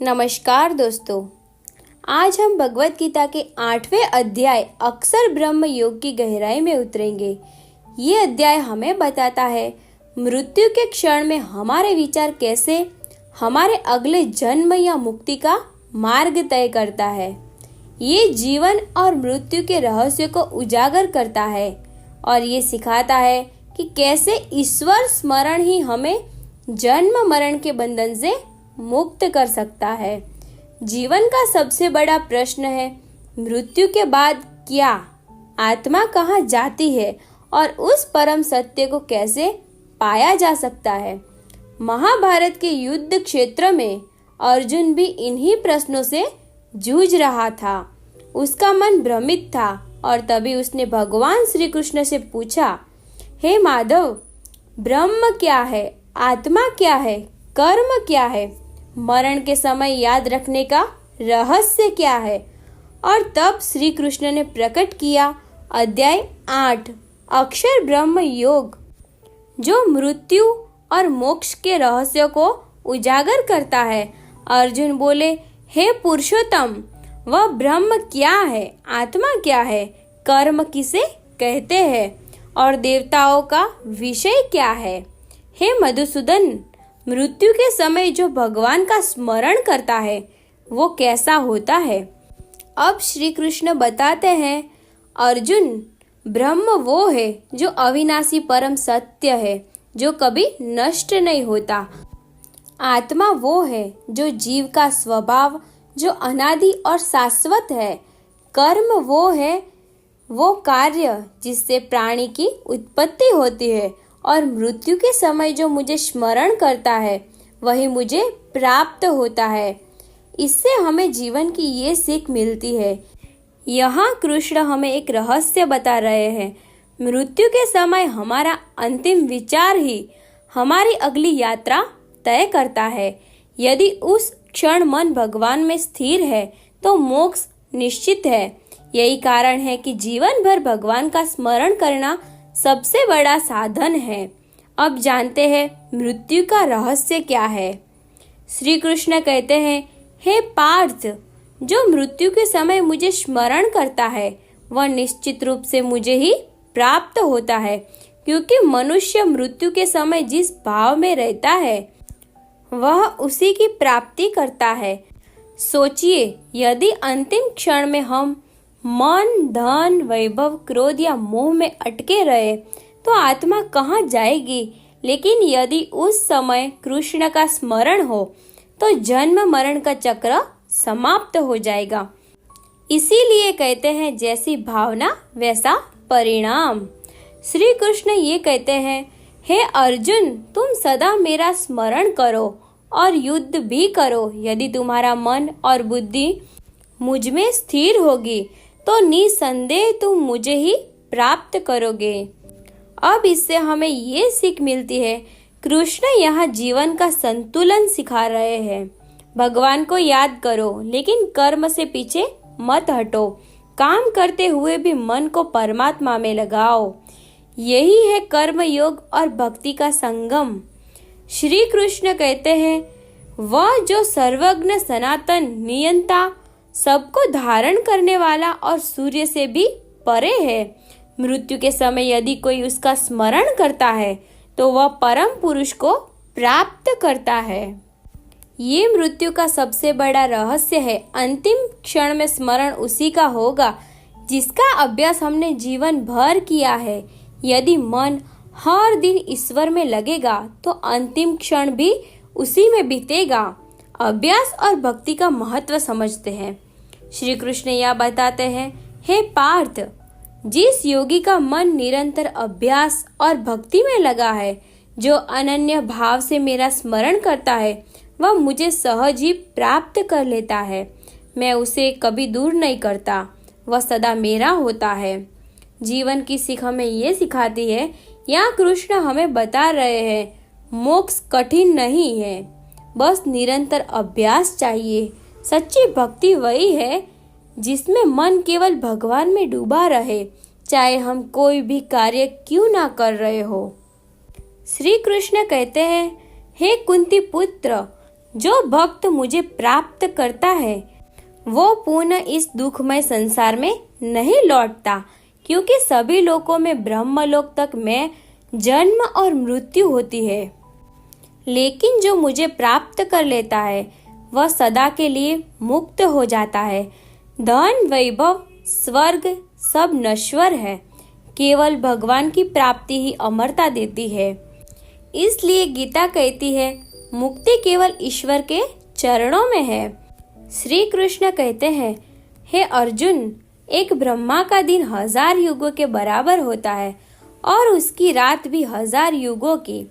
नमस्कार दोस्तों। आज हम भगवत गीता के 8वें अध्याय अक्षर ब्रह्म योग की गहराई में उतरेंगे। ये अध्याय हमें बताता है मृत्यु के क्षण में हमारे विचार कैसे हमारे अगले जन्म या मुक्ति का मार्ग तय करता है। ये जीवन और मृत्यु के रहस्य को उजागर करता है और ये सिखाता है कि कैसे ईश्वर स्मरण ही हमें जन्म मरण के बंधन से मुक्त कर सकता है। जीवन का सबसे बड़ा प्रश्न है मृत्यु के बाद क्या, आत्मा कहाँ जाती है और उस परम सत्य को कैसे पाया जा सकता है। महाभारत के युद्ध क्षेत्र में अर्जुन भी इन्हीं प्रश्नों से जूझ रहा था। उसका मन भ्रमित था और तभी उसने भगवान श्री कृष्ण से पूछा, हे माधव, ब्रह्म क्या है, आत्मा क्या है, कर्म क्या है, मरण के समय याद रखने का रहस्य क्या है। और तब श्री कृष्ण ने प्रकट किया अध्याय 8 अक्षर ब्रह्म योग, जो मृत्यु और मोक्ष के रहस्य को उजागर करता है। अर्जुन बोले, हे पुरुषोत्तम, वह ब्रह्म क्या है, आत्मा क्या है, कर्म किसे कहते हैं और देवताओं का विषय क्या है। हे मधुसूदन, मृत्यु के समय जो भगवान का स्मरण करता है वो कैसा होता है। अब श्री कृष्ण बताते हैं, अर्जुन, ब्रह्म वो है जो अविनाशी परम सत्य है, जो कभी नष्ट नहीं होता। आत्मा वो है जो जीव का स्वभाव, जो अनादि और शाश्वत है। कर्म वो है वो कार्य जिससे प्राणी की उत्पत्ति होती है और मृत्यु के समय जो मुझे स्मरण करता है वही मुझे प्राप्त होता है। इससे हमें जीवन की ये सीख मिलती है। यहाँ कृष्ण हमें एक रहस्य बता रहे हैं। मृत्यु के समय हमारा अंतिम विचार ही हमारी अगली यात्रा तय करता है। यदि उस क्षण मन भगवान में स्थिर है तो मोक्ष निश्चित है। यही कारण है कि जीवन भर भगवान का स्मरण करना सबसे बड़ा साधन है। अब जानते हैं मृत्यु का रहस्य क्या है। श्री कृष्ण कहते हैं, हे पार्थ, जो मृत्यु के समय मुझे स्मरण करता है वह निश्चित रूप से मुझे ही प्राप्त होता है, क्योंकि मनुष्य मृत्यु के समय जिस भाव में रहता है वह उसी की प्राप्ति करता है। सोचिए, यदि अंतिम क्षण में हम मन, धन, वैभव, क्रोध या मोह में अटके रहे तो आत्मा कहाँ जाएगी। लेकिन यदि उस समय कृष्ण का स्मरण हो तो जन्म मरण का चक्र समाप्त हो जाएगा। इसीलिए कहते हैं, जैसी भावना वैसा परिणाम। श्री कृष्ण ये कहते हैं, हे अर्जुन, तुम सदा मेरा स्मरण करो और युद्ध भी करो। यदि तुम्हारा मन और बुद्धि मुझ में स्थिर होगी तो निसंदेह तुम मुझे ही प्राप्त करोगे। अब इससे हमें ये सीख मिलती है, कृष्ण यहाँ जीवन का संतुलन सिखा रहे हैं। भगवान को याद करो लेकिन कर्म से पीछे मत हटो। काम करते हुए भी मन को परमात्मा में लगाओ। यही है कर्म योग और भक्ति का संगम। श्री कृष्ण कहते हैं, वह जो सर्वज्ञ, सनातन, नियंता, सबको धारण करने वाला और सूर्य से भी परे है। मृत्यु के समय यदि कोई उसका स्मरण करता है तो वह परम पुरुष को प्राप्त करता है। ये मृत्यु का सबसे बड़ा रहस्य है। अंतिम क्षण में स्मरण उसी का होगा जिसका अभ्यास हमने जीवन भर किया है। यदि मन हर दिन ईश्वर में लगेगा तो अंतिम क्षण भी उसी में बीतेगा। अभ्यास और भक्ति का महत्व समझते हैं। श्री कृष्ण यह बताते हैं, हे पार्थ, जिस योगी का मन निरंतर अभ्यास और भक्ति में लगा है, जो अनन्य भाव से मेरा स्मरण करता है, वह मुझे सहज ही प्राप्त कर लेता है। मैं उसे कभी दूर नहीं करता, वह सदा मेरा होता है। जीवन की सीख हमें ये सिखाती है, यहाँ कृष्ण हमें बता रहे हैं, मोक्ष कठिन नहीं है, बस निरंतर अभ्यास चाहिए। सच्ची भक्ति वही है जिसमें मन केवल भगवान में डूबा रहे, चाहे हम कोई भी कार्य क्यों ना कर रहे हो। श्री कृष्ण कहते हैं, हे कुंती पुत्र, जो भक्त मुझे प्राप्त करता है वो पुनः इस दुखमय संसार में नहीं लौटता, क्योंकि सभी लोकों में ब्रह्मलोक तक में जन्म और मृत्यु होती है। लेकिन जो मुझे प्राप्त कर लेता है वह सदा के लिए मुक्त हो जाता है। धन, वैभव, स्वर्ग सब नश्वर है, केवल भगवान की प्राप्ति ही अमरता देती है। इसलिए गीता कहती है मुक्ति केवल ईश्वर के चरणों में है। श्री कृष्ण कहते हैं, हे अर्जुन, एक ब्रह्मा का दिन 1000 युगों के बराबर होता है और उसकी रात भी 1000 युगों की।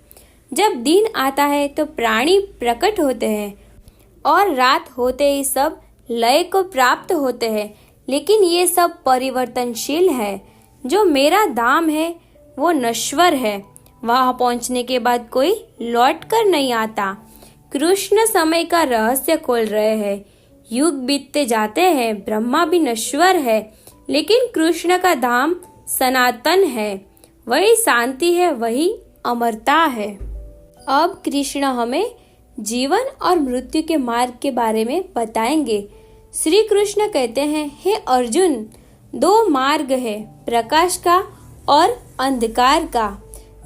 जब दिन आता है तो प्राणी प्रकट होते हैं और रात होते ही सब लय को प्राप्त होते हैं, लेकिन ये सब परिवर्तनशील है। जो मेरा धाम है वो नश्वर है, वहां पहुंचने के बाद कोई लौट कर नहीं आता। कृष्ण समय का रहस्य खोल रहे हैं। युग बीतते जाते हैं, ब्रह्मा भी नश्वर है, लेकिन कृष्ण का धाम सनातन है। वही शांति है, वही अमरता है। अब कृष्ण हमें जीवन और मृत्यु के मार्ग के बारे में बताएंगे। श्री कृष्ण कहते हैं, हे अर्जुन, 2 मार्ग है, प्रकाश का और अंधकार का।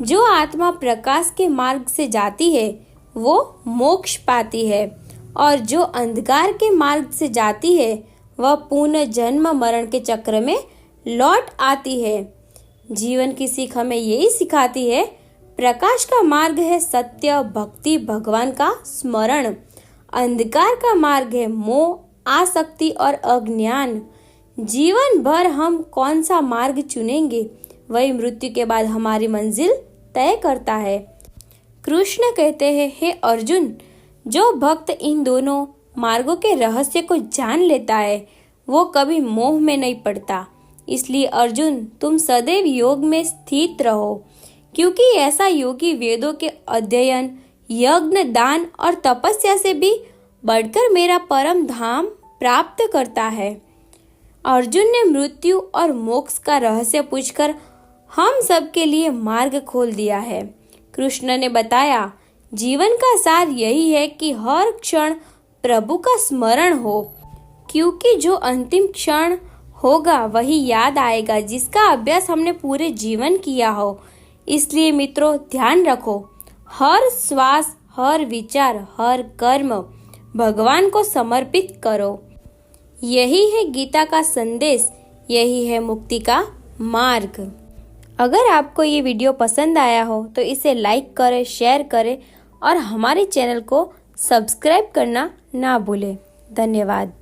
जो आत्मा प्रकाश के मार्ग से जाती है वो मोक्ष पाती है, और जो अंधकार के मार्ग से जाती है वह पुनः जन्म मरण के चक्र में लौट आती है। जीवन की सीख हमें यही सिखाती है। प्रकाश का मार्ग है सत्य, भक्ति, भगवान का स्मरण। अंधकार का मार्ग है मोह, आसक्ति और अज्ञान। जीवन भर हम कौन सा मार्ग चुनेंगे वही मृत्यु के बाद हमारी मंजिल तय करता है। कृष्ण कहते हैं, हे अर्जुन, जो भक्त इन दोनों मार्गों के रहस्य को जान लेता है वो कभी मोह में नहीं पड़ता। इसलिए अर्जुन, तुम सदैव योग में स्थित रहो, क्योंकि ऐसा योगी वेदों के अध्ययन, यज्ञ, दान और तपस्या से भी बढ़कर मेरा परम धाम प्राप्त करता है। अर्जुन ने मृत्यु और मोक्ष का रहस्य पूछकर हम सब के लिए मार्ग खोल दिया है। कृष्ण ने बताया, जीवन का सार यही है कि हर क्षण प्रभु का स्मरण हो, क्योंकि जो अंतिम क्षण होगा वही याद आएगा जिसका अभ्यास हमने पूरे जीवन किया हो। इसलिए मित्रों, ध्यान रखो, हर श्वास, हर विचार, हर कर्म भगवान को समर्पित करो। यही है गीता का संदेश, यही है मुक्ति का मार्ग। अगर आपको ये वीडियो पसंद आया हो तो इसे लाइक करें, शेयर करें और हमारे चैनल को सब्सक्राइब करना ना भूलें। धन्यवाद।